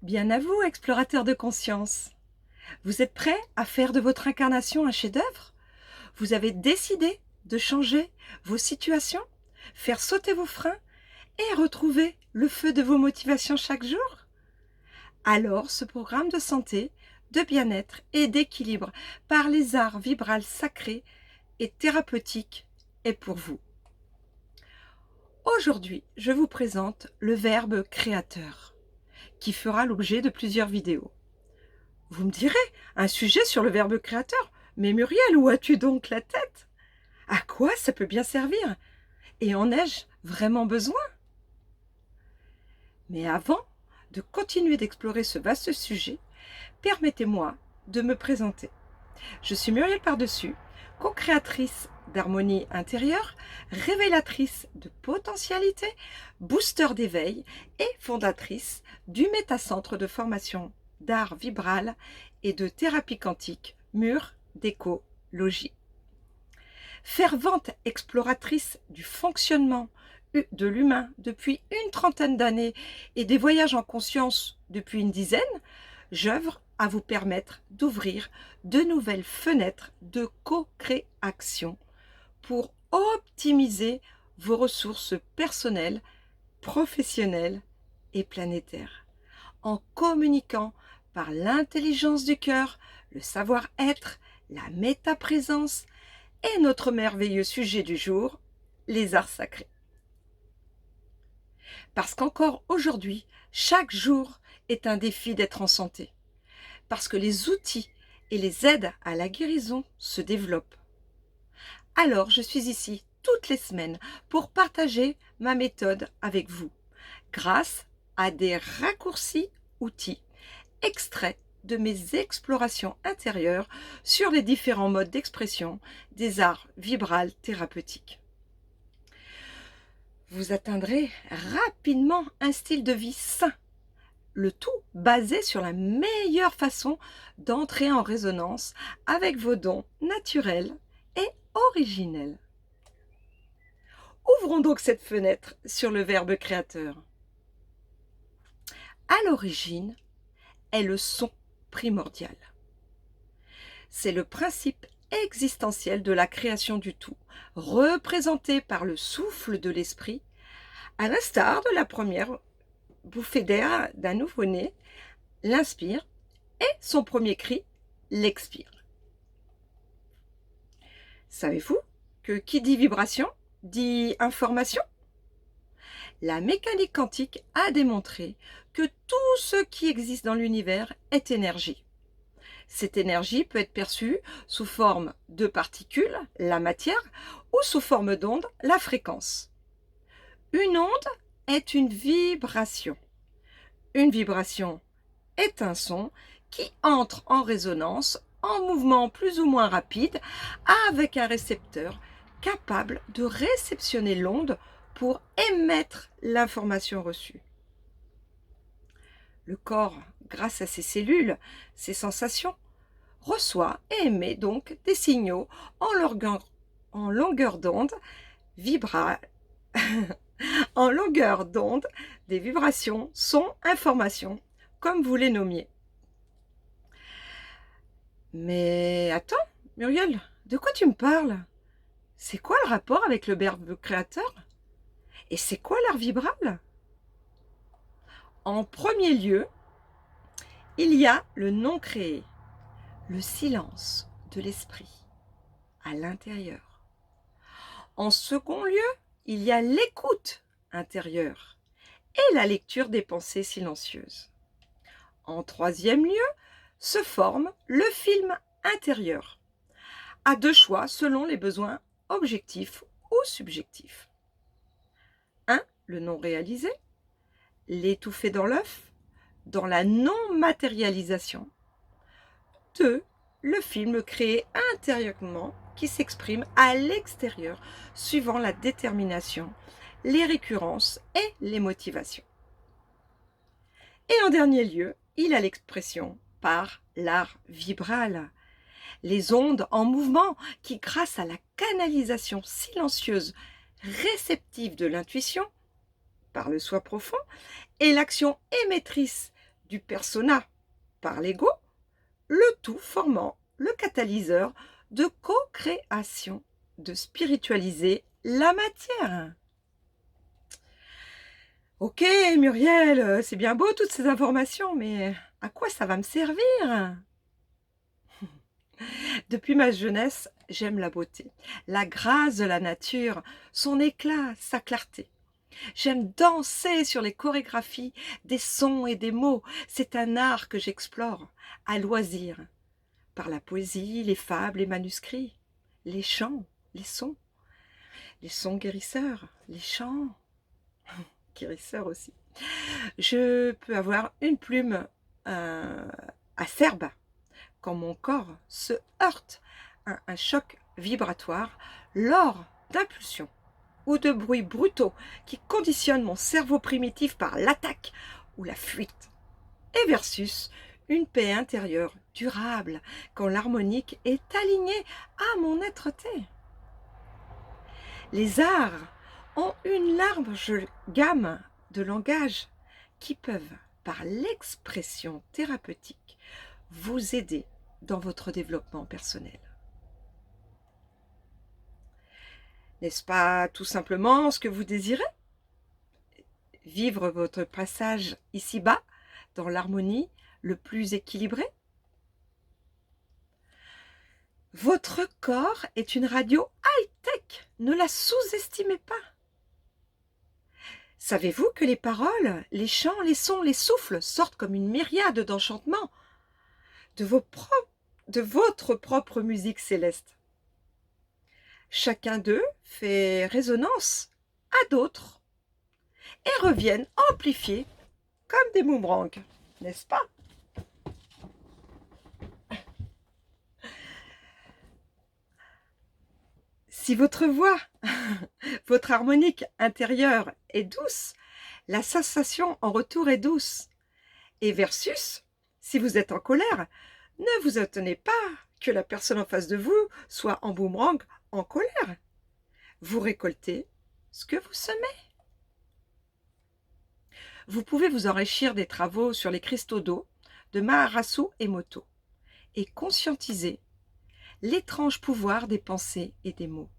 Bien à vous, explorateurs de conscience. Vous êtes prêts à faire de votre incarnation un chef-d'œuvre? Vous avez décidé de changer vos situations, faire sauter vos freins et retrouver le feu de vos motivations chaque jour? Alors, ce programme de santé, de bien-être et d'équilibre par les arts vibrales sacrés et thérapeutiques est pour vous. Aujourd'hui, je vous présente le verbe créateur, qui fera l'objet de plusieurs vidéos. Vous me direz, un sujet sur le verbe créateur? Mais Muriel, où as-tu donc la tête? À quoi ça peut bien servir? Et en ai-je vraiment besoin? Mais avant de continuer d'explorer ce vaste sujet, permettez-moi de me présenter. Je suis Muriel Pardessus, co-créatrice d'harmonie intérieure, révélatrice de potentialité, booster d'éveil et fondatrice du métacentre de formation d'art vibral et de thérapie quantique Mur d'écologie. Fervente exploratrice du fonctionnement de l'humain depuis une trentaine d'années et des voyages en conscience depuis une dizaine, j'œuvre à vous permettre d'ouvrir de nouvelles fenêtres de co-création pour optimiser vos ressources personnelles, professionnelles et planétaires, en communiquant par l'intelligence du cœur, le savoir-être, la métaprésence et notre merveilleux sujet du jour, les arts sacrés. Parce qu'encore aujourd'hui, chaque jour est un défi d'être en santé. Parce que les outils et les aides à la guérison se développent. Alors, je suis ici toutes les semaines pour partager ma méthode avec vous, grâce à des raccourcis outils extraits de mes explorations intérieures sur les différents modes d'expression des arts vibrales thérapeutiques. Vous atteindrez rapidement un style de vie sain, le tout basé sur la meilleure façon d'entrer en résonance avec vos dons naturels et originels. Ouvrons donc cette fenêtre sur le verbe créateur. À l'origine est le son primordial. C'est le principe existentiel de la création du tout, représenté par le souffle de l'esprit, à l'instar de la première bouffée d'air d'un nouveau-né, l'inspire, et son premier cri, l'expire. Savez-vous que qui dit vibration dit information? La mécanique quantique a démontré que tout ce qui existe dans l'univers est énergie. Cette énergie peut être perçue sous forme de particules, la matière, ou sous forme d'onde, la fréquence. Une onde est une vibration. Une vibration est un son qui entre en résonance en mouvement plus ou moins rapide avec un récepteur capable de réceptionner l'onde pour émettre l'information reçue. Le corps, grâce à ses cellules, ses sensations, reçoit et émet donc des signaux en longueur d'onde vibrale. En longueur d'onde, des vibrations, sons, informations, comme vous les nommiez. Mais attends, Muriel, de quoi tu me parles? C'est quoi le rapport avec le verbe créateur? Et c'est quoi l'art vibral? En premier lieu, il y a le non créé, le silence de l'esprit à l'intérieur. En second lieu, il y a l'écoute intérieure et la lecture des pensées silencieuses. En troisième lieu, se forme le film intérieur, à deux choix selon les besoins objectifs ou subjectifs. 1. Le non réalisé, l'étouffer dans l'œuf, dans la non-matérialisation. 2. Le film créé intérieurement qui s'exprime à l'extérieur, suivant la détermination, les récurrences et les motivations. Et en dernier lieu, il y a l'expression par l'art vibral, les ondes en mouvement qui, grâce à la canalisation silencieuse, réceptive de l'intuition, par le soi profond, et l'action émettrice du persona par l'ego, le tout formant le catalyseur de co-création, de spiritualiser la matière. Ok Muriel, c'est bien beau toutes ces informations, mais à quoi ça va me servir? Depuis ma jeunesse, j'aime la beauté, la grâce de la nature, son éclat, sa clarté. J'aime danser sur les chorégraphies des sons et des mots. C'est un art que j'explore à loisir, par la poésie, les fables, les manuscrits, les chants, les sons guérisseurs, les chants guérisseurs aussi. Je peux avoir une plume acerbe quand mon corps se heurte à un choc vibratoire lors d'impulsions ou de bruits brutaux qui conditionnent mon cerveau primitif par l'attaque ou la fuite. Et versus une paix intérieure durable quand l'harmonique est alignée à mon être-té. Les arts ont une large gamme de langages qui peuvent, par l'expression thérapeutique, vous aider dans votre développement personnel. N'est-ce pas tout simplement ce que vous désirez? Vivre votre passage ici-bas dans l'harmonie le plus équilibré? Votre corps est une radio high-tech, ne la sous-estimez pas. Savez-vous que les paroles, les chants, les sons, les souffles sortent comme une myriade d'enchantements de votre propre musique céleste? Chacun d'eux fait résonance à d'autres et reviennent amplifiés comme des boomerangs, n'est-ce pas? Si votre voix, votre harmonique intérieure est douce, la sensation en retour est douce. Et versus, si vous êtes en colère, ne vous étonnez pas que la personne en face de vous soit en boomerang, en colère. Vous récoltez ce que vous semez. Vous pouvez vous enrichir des travaux sur les cristaux d'eau de Maharasu Emoto et conscientiser l'étrange pouvoir des pensées et des mots.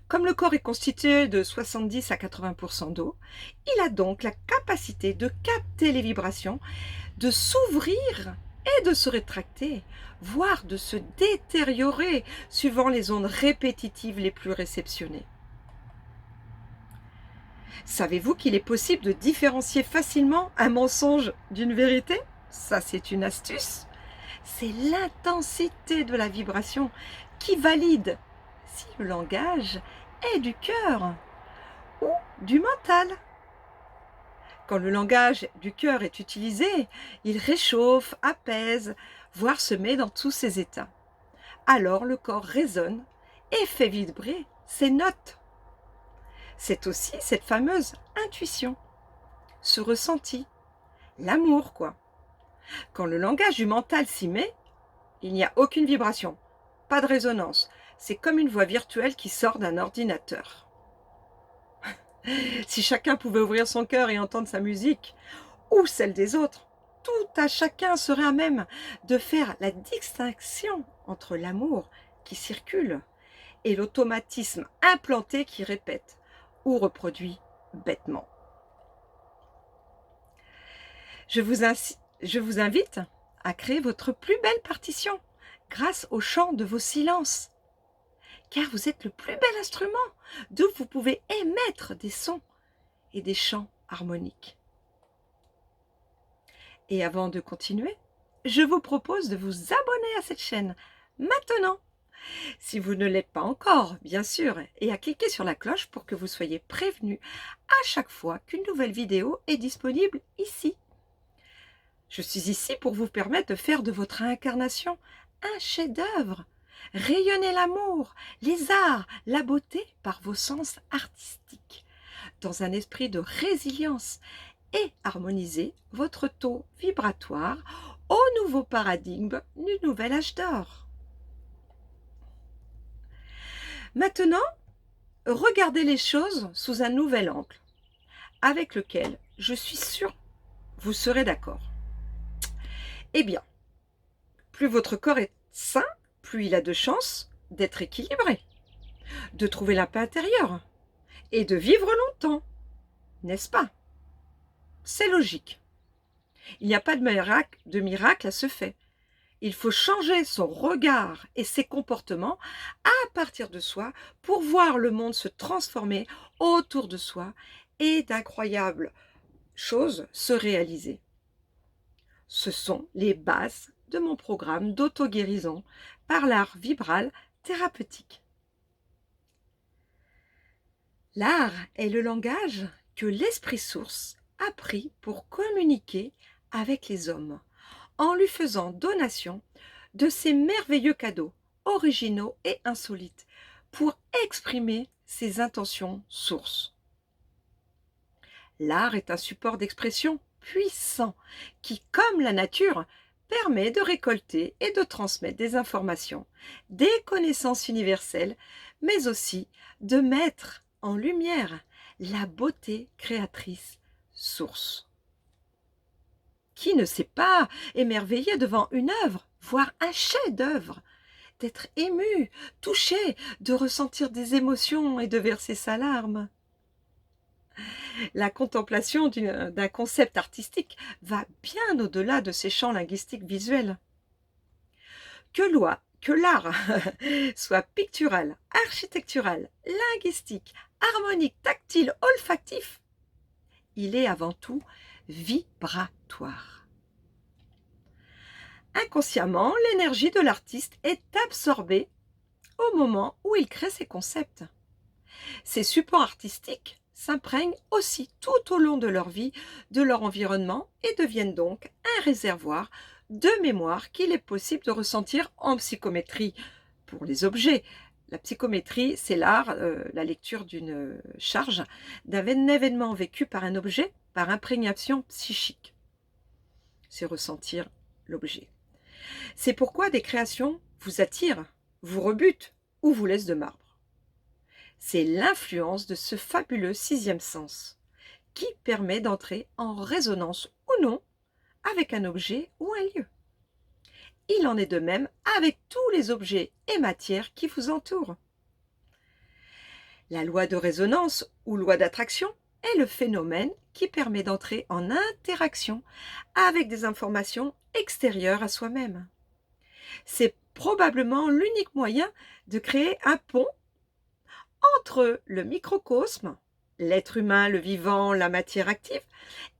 Comme le corps est constitué de 70 à 80% d'eau, il a donc la capacité de capter les vibrations, de s'ouvrir et de se rétracter, voire de se détériorer suivant les ondes répétitives les plus réceptionnées. Savez-vous qu'il est possible de différencier facilement un mensonge d'une vérité? Ça, c'est une astuce. C'est l'intensité de la vibration qui valide si le langage est du cœur ou du mental. Quand le langage du cœur est utilisé, il réchauffe, apaise, voire se met dans tous ses états. Alors le corps résonne et fait vibrer ses notes. C'est aussi cette fameuse intuition, ce ressenti, l'amour quoi. Quand le langage du mental s'y met, il n'y a aucune vibration, pas de résonance. C'est comme une voix virtuelle qui sort d'un ordinateur. Si chacun pouvait ouvrir son cœur et entendre sa musique, ou celle des autres, tout à chacun serait à même de faire la distinction entre l'amour qui circule et l'automatisme implanté qui répète ou reproduit bêtement. Je vous invite à créer votre plus belle partition grâce au chant de vos silences. Car vous êtes le plus bel instrument d'où vous pouvez émettre des sons et des chants harmoniques. Et avant de continuer, je vous propose de vous abonner à cette chaîne maintenant, si vous ne l'êtes pas encore, bien sûr, et à cliquer sur la cloche pour que vous soyez prévenus à chaque fois qu'une nouvelle vidéo est disponible ici. Je suis ici pour vous permettre de faire de votre incarnation un chef-d'œuvre. Rayonnez l'amour, les arts, la beauté par vos sens artistiques, dans un esprit de résilience et harmoniser votre taux vibratoire au nouveau paradigme du nouvel âge d'or. Maintenant, regardez les choses sous un nouvel angle, avec lequel je suis sûre vous serez d'accord. Eh bien, plus votre corps est sain, plus il a de chances d'être équilibré, de trouver la paix intérieure et de vivre longtemps, n'est-ce pas? C'est logique. Il n'y a pas de miracle à ce fait. Il faut changer son regard et ses comportements à partir de soi pour voir le monde se transformer autour de soi et d'incroyables choses se réaliser. Ce sont les bases de mon programme d'auto-guérison par l'art vibral thérapeutique. L'art est le langage que l'Esprit Source a pris pour communiquer avec les hommes, en lui faisant donation de ces merveilleux cadeaux, originaux et insolites, pour exprimer ses intentions sources. L'art est un support d'expression puissant qui, comme la nature, permet de récolter et de transmettre des informations, des connaissances universelles, mais aussi de mettre en lumière la beauté créatrice source. Qui ne s'est pas émerveillé devant une œuvre, voire un chef-d'œuvre, d'être ému, touché, de ressentir des émotions et de verser sa larme? La contemplation d'un concept artistique va bien au-delà de ces champs linguistiques visuels. Que l'art soit pictural, architectural, linguistique, harmonique, tactile, olfactif, il est avant tout vibratoire. Inconsciemment, l'énergie de l'artiste est absorbée au moment où il crée ses concepts. Ces supports artistiques s'imprègnent aussi tout au long de leur vie, de leur environnement et deviennent donc un réservoir de mémoire qu'il est possible de ressentir en psychométrie pour les objets. La psychométrie, c'est l'art, la lecture d'une charge, d'un événement vécu par un objet, par imprégnation psychique. C'est ressentir l'objet. C'est pourquoi des créations vous attirent, vous rebutent ou vous laissent de marbre. C'est l'influence de ce fabuleux sixième sens qui permet d'entrer en résonance ou non avec un objet ou un lieu. Il en est de même avec tous les objets et matières qui vous entourent. La loi de résonance ou loi d'attraction est le phénomène qui permet d'entrer en interaction avec des informations extérieures à soi-même. C'est probablement l'unique moyen de créer un pont entre le microcosme, l'être humain, le vivant, la matière active,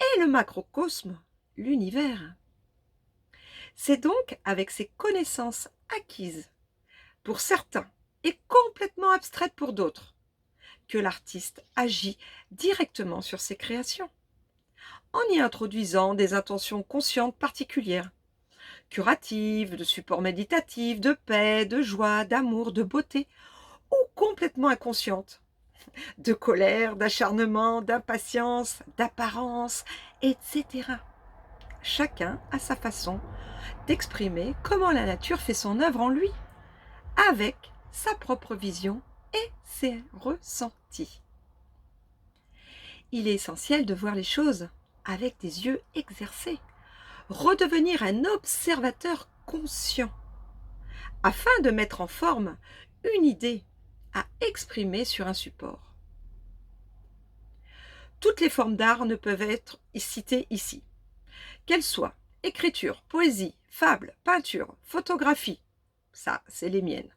et le macrocosme, l'univers. C'est donc avec ces connaissances acquises, pour certains, et complètement abstraites pour d'autres, que l'artiste agit directement sur ses créations, en y introduisant des intentions conscientes particulières, curatives, de support méditatif, de paix, de joie, d'amour, de beauté, ou complètement inconscientes, de colère, d'acharnement, d'impatience, d'apparence, etc. Chacun a sa façon d'exprimer comment la nature fait son œuvre en lui, avec sa propre vision et ses ressentis. Il est essentiel de voir les choses avec des yeux exercés, redevenir un observateur conscient, afin de mettre en forme une idée à exprimer sur un support. Toutes les formes d'art ne peuvent être citées ici, qu'elles soient écriture, poésie, fable, peinture, photographie, ça c'est les miennes,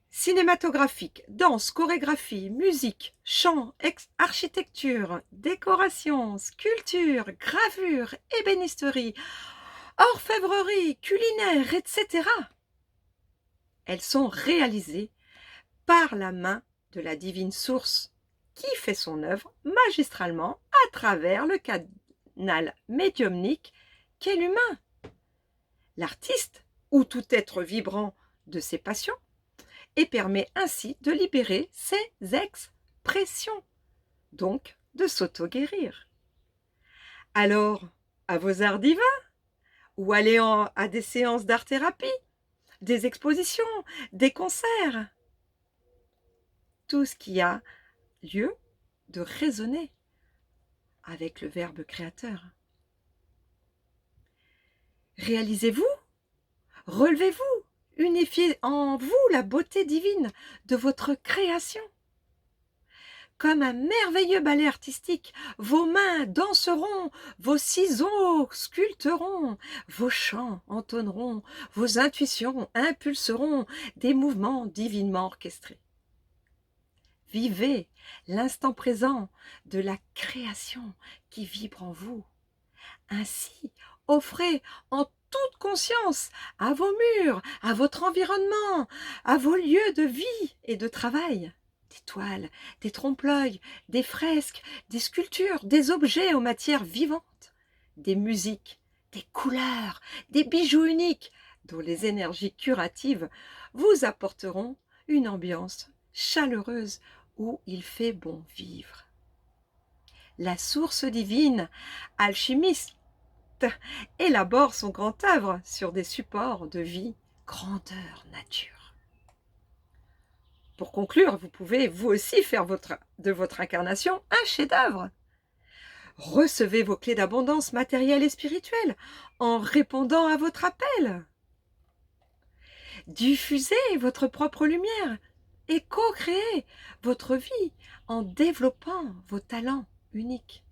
cinématographique, danse, chorégraphie, musique, chant, architecture, décoration, sculpture, gravure, ébénisterie, orfèvrerie, culinaire, etc. Elles sont réalisées par la main de la divine source qui fait son œuvre magistralement à travers le canal médiumnique qu'est l'humain. L'artiste, ou tout être vibrant de ses passions, et permet ainsi de libérer ses expressions, donc de s'auto-guérir. Alors, à vos arts divins, ou allez à des séances d'art-thérapie, des expositions, des concerts, tout ce qui a lieu de résonner avec le Verbe créateur. Réalisez-vous, relevez-vous, unifiez en vous la beauté divine de votre création. Comme un merveilleux ballet artistique, vos mains danseront, vos ciseaux sculpteront, vos chants entonneront, vos intuitions impulseront des mouvements divinement orchestrés. Vivez l'instant présent de la création qui vibre en vous. Ainsi, offrez en toute conscience à vos murs, à votre environnement, à vos lieux de vie et de travail, des toiles, des trompe-l'œil, des fresques, des sculptures, des objets aux matières vivantes, des musiques, des couleurs, des bijoux uniques dont les énergies curatives vous apporteront une ambiance chaleureuse où il fait bon vivre. La source divine, alchimiste, élabore son grand œuvre sur des supports de vie grandeur nature. Pour conclure, vous pouvez vous aussi faire de votre incarnation un chef-d'œuvre. Recevez vos clés d'abondance matérielle et spirituelle en répondant à votre appel. Diffusez votre propre lumière et co-créez votre vie en développant vos talents uniques.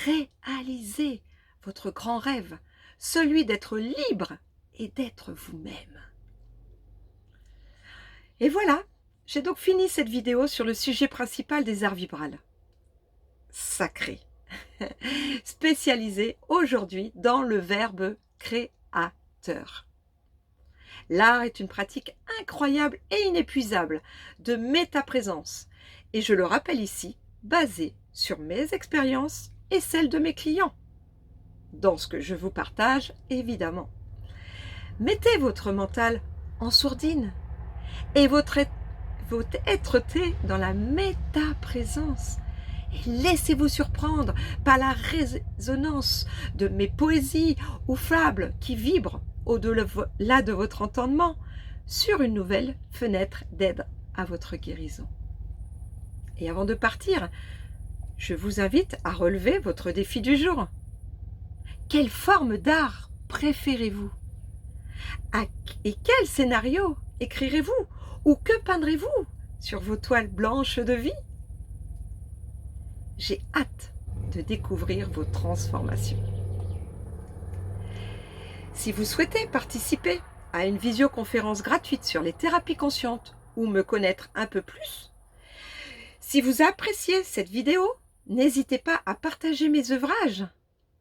Réalisez votre grand rêve, celui d'être libre et d'être vous-même. Et voilà, j'ai donc fini cette vidéo sur le sujet principal des arts vibrales. Sacré. Spécialisé aujourd'hui dans le verbe créateur. L'art est une pratique incroyable et inépuisable de métaprésence, et je le rappelle ici, basée sur mes expériences et celles de mes clients. Dans ce que je vous partage, évidemment. Mettez votre mental en sourdine et votre être-té dans la métaprésence. Et laissez-vous surprendre par la résonance de mes poésies ou fables qui vibrent au-delà de votre entendement sur une nouvelle fenêtre d'aide à votre guérison. Et avant de partir, je vous invite à relever votre défi du jour. Quelle forme d'art préférez-vous? Et quel scénario écrirez-vous ou que peindrez-vous sur vos toiles blanches de vie? J'ai hâte de découvrir vos transformations. Si vous souhaitez participer à une visioconférence gratuite sur les thérapies conscientes ou me connaître un peu plus, si vous appréciez cette vidéo, n'hésitez pas à partager mes ouvrages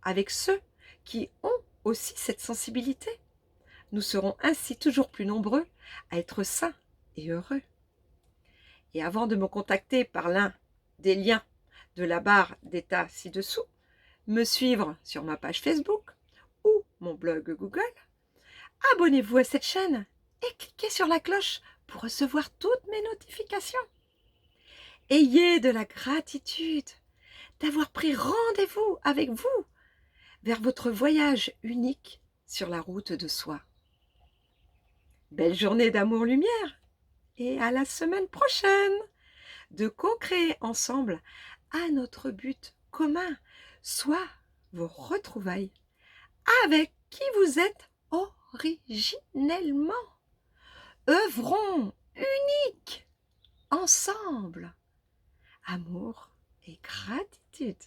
avec ceux qui ont aussi cette sensibilité. Nous serons ainsi toujours plus nombreux à être sains et heureux. Et avant de me contacter par l'un des liens de la barre d'état ci-dessous, me suivre sur ma page Facebook ou mon blog Google, abonnez-vous à cette chaîne et cliquez sur la cloche pour recevoir toutes mes notifications. Ayez de la gratitude d'avoir pris rendez-vous avec vous vers votre voyage unique sur la route de soi. Belle journée d'amour-lumière et à la semaine prochaine de co-créer ensemble à notre but commun, soit vos retrouvailles avec qui vous êtes originellement. Œuvrons uniques ensemble. Amour et gratitude.